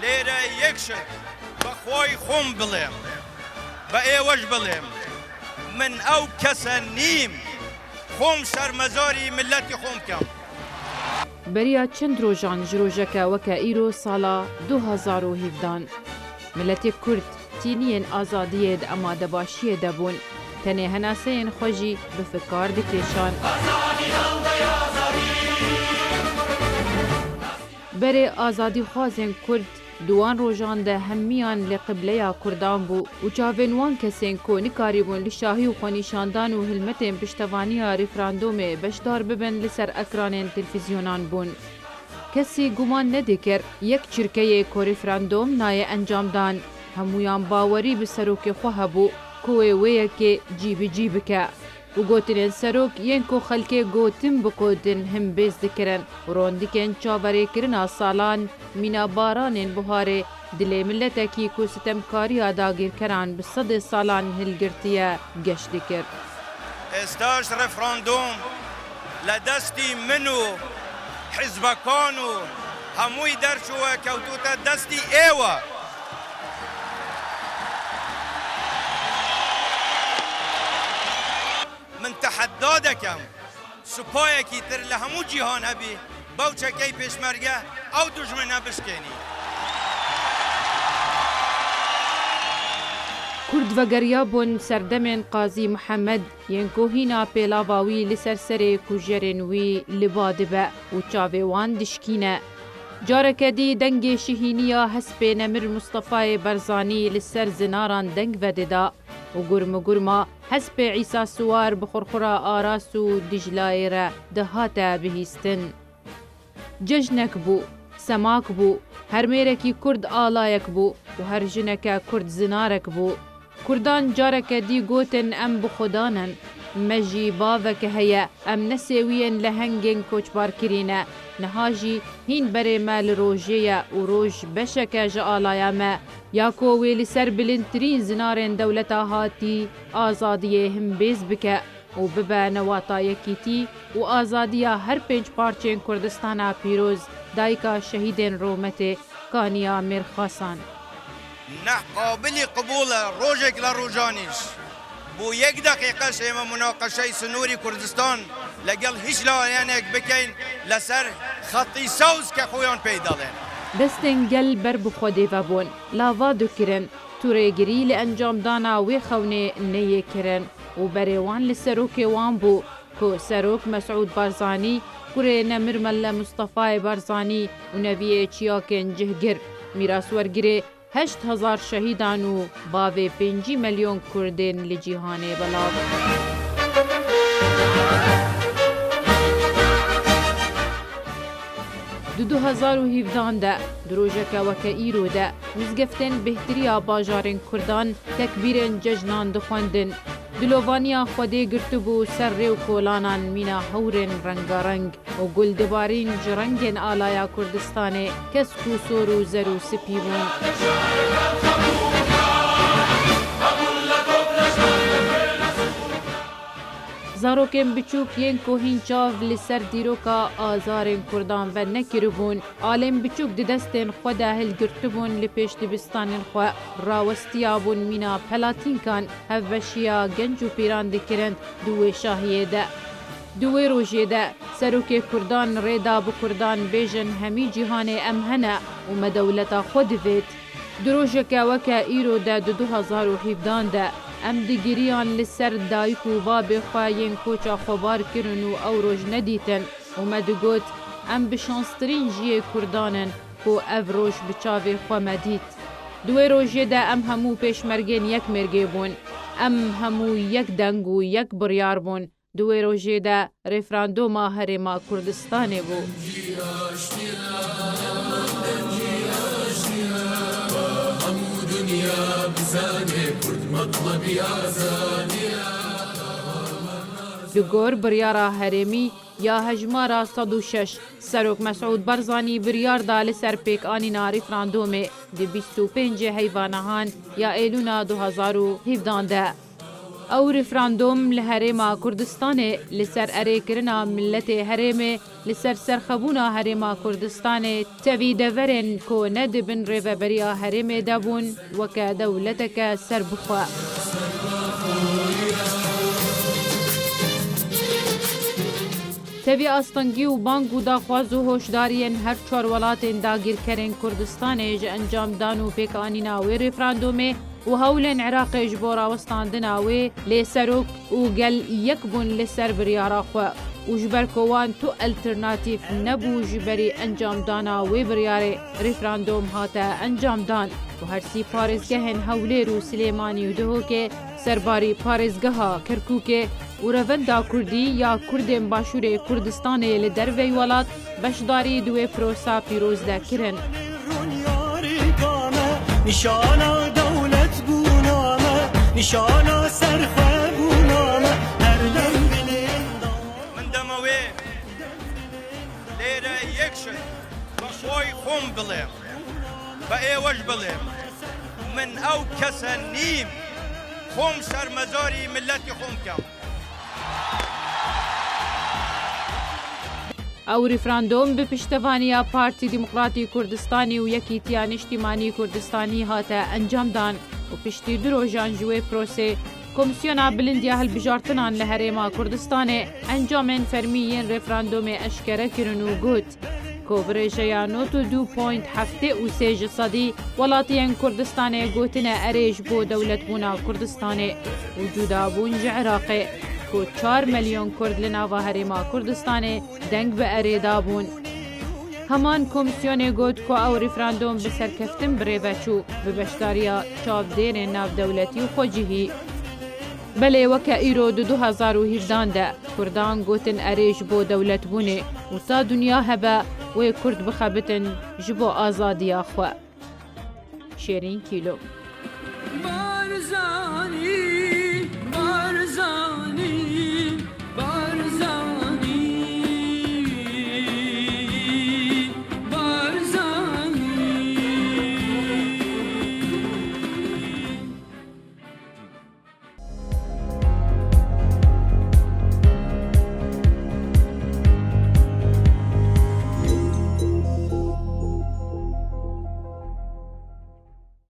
لێرە یەکشت بەخۆی خۆم بڵێم بە ئێوەش بڵێم من ئەو کەسە نیم خۆم سەرمەزاری ملەتی خۆم بکەم. بەریا چەند ڕۆژان ji rojeka weke îro sala 2017 Miletê Kurd tîniyên azadiyê di amadebaşiyê de bûn tenê henaseyên xwe jî bi fikar dikêşan. Berê azadîxwazên Kurd di wan rojan de hemiyan li qibleya Kurdan bû û çavên wan kesên ku nikarîbûn li şahî û xwenîşandan û hilmetên piştevaniya referandûmê beşdar bibin li ser ekranên televîzyonan bûn. Kesî guman nedikir yek çirkeyê ku referandûm naye encamdan hemûyan bawerî bi serokê xwe hebû ku wê wêyekê cîbicî bike. û gotinên serok yên ku xelkê gotin bikodin him bêz dikirin û rondikên çaverêkirina salan mîna baranên buharê dilê milletekî ku sitemkariya dagîrkeran bi sedê salan hilgirtiye geş dikir. ئێستاش ڕێفراندۆم لە دەستی من و حیزبەکان و هەمووی دەرچووە کەوتوتە دەستی ئێوە. من تەحەدا دەکەم سوپایەکی تر لە هەموو جیهان هەبی بەو چەکەی پێشمەرگە ئەو دوژمنە بشکێنی. Kurd vegeriya bûn serdemên Qazî Mihemed yên ku hîna pêlava wî li ser serê kujerên wî li ba dibe û çavê wan dişkîne. Careke dî dengê şihîniya hespê Nemir Mustefayê Barzanî li ser zinaran deng vedida û gurma hespê Îsa Siwar bi xurxura Aras û Dijlayê re dihate bihîstin. Cejnek bû, semak bû, her mêrekî Kurd alayek bû û her jineke Kurd zinarek bû. Kurdan careke dî gotin em bi xudanin, me jî baveke heye em nesêwiyên lehengên koçbarkirîne, niha jî hîn berê me li rojê ye û roj beşeke ji alaya me, ya ku wê li ser bilindtirîn zinarên dewleta hatî azadiyê him bêz bike û bibe newata yekîtî û azadiya her pênc parçên Kurdistana pîroz dayika şehîdên Rometê Kaniya Mêrxasan. نە قابلی قبولە ڕۆژێک لە ڕۆژانیش بۆ یەک دەقیقەش ئێمە مناقەشەی سنووری کوردستان لەگەڵ هیچ لایەنێک بکەین لەسەر خەتی سەوز کە خۆیان پێی دەڵێن. دەستên gel ber bi Xwedê vebûn, lava dikirin, tûrêgirî li encamdana wê xewnê neyê kirin û berê wan li serokê wan bû ku serok Mesûd Barzanî, kurê Nemir Melle Mustefayê Barzanî û neviyê çiyakên cihgir, mîraswergirê 8,000 şehîdan û bavê 5 milyon Kurdên li cîhanê belav. Di 2017 de di rojeka weke îro de mizgeftên bêhtiriya bajarên Kurdan tekbîrên cejnan dixwendin. Dilovaniya Xwedê girtibû ser rêw kolanan mîna hewrên rengareng û gul dibarîn ji rengên alaya Kurdistanê kesk û sor û zer û spî bûn. Zarokên biçûk yên ku hîn çav li ser dîroka azarên Kurdan ve nekiribûn, alên biçûk di destên xwe de hilgirtibûn li pêş dibistanên xwe, rawestiya bûn mîna pelatînkan hevveşiya genç û pîran dikirin di wê şahiyê de. Di wê rojê de serokê Kurdan rêda bi Kurdan bêjin hemî cîhanê em hene û me dewleta xwe divêt. Di rojeke weke îro de di 2017 de em digiriyan li ser dayîk û babê xwe yên koça xwebar kirin û ew roj nedîtin û me digot em bi şanstirîn jiyê Kurdanin ku ev roj bi çavê xwe me dît. Di wê rojê de em hemû pêşmergên yek mêrgê bûn, em hemû yek deng û yek biryar bûn. Di wê rojê de referandûma Herêma Kurdistanê bû. Di gor biryara herêmî ya hejmara 106 serok Mesûd Barzanî biryar da li ser pêkanîna referandûmê di 25 heyvanehan ya êlûna 2017 de. او رفراندوم لهريما كردستان لسر اريكرنا ملت هريمه لسر سرخبونا هريما كردستان تبي دفرن كو ندبن ريفابريا هريمه دابون وكا دولتك سربخوا تبي استنگی و بانگ و داخواز و هوشدارین هر چار ولاتین داگیر کرن کردستان ج انجام دان و پیکانینا و رفراندومه و هولن عراق جبورا وستاندنا و لسروک و گل یکبون لسر بریارا خو و جبر کوان تو الترناتیف نبو جبری انجام دانا و بریار رفراندوم هاتا انجام دان و هرسی پارزگهن هولیر و سلیمانی و دهو که سرباری پارزگها کرکوک و روندا کردی یا کردین باشور کردستان لدروی ولات بشداری دوی پروسا پیروز دکرن. نشانا دولت بونامه نشانا سرخه بونامه هر دم بلند من دموی لیره یک شد بخوی خون بلیم با ایوش بلیم من او کسا نیم خون سرمزاری ملتی خون کم او رفراندوم به پشتوانیا پارتی دموکراتی کردستانی و یکیتیان اجتماعی کردستانی هاتا انجام دان و پشتی دروژان جوی پروسه کمیسیونا بلندیا هلبجارتنان لهريما کردستان انجامن فرمیین رفراندوم اشکره کرن و گوت کوبرجیا نوتو 2.73 صدی ولاتیان کردستان گوتن اریج بو دولت بونا کردستان وجودا بونج عراقی کو 4 میلیون کرد لناوا هریما کردستان دنگ به اریدا بون همان کمیسیون گوت کو او رفراندوم به سرکفتن بریوچو به بشداریا چاپ دین ناو دولتی و خوجهی بله وکا ایرو 2017 ده کردان گوتن اریج بو دولت بونه و تا دنیا هبه و کرد بخبتن جبو آزادی آخوا شیرین کیلو Barzani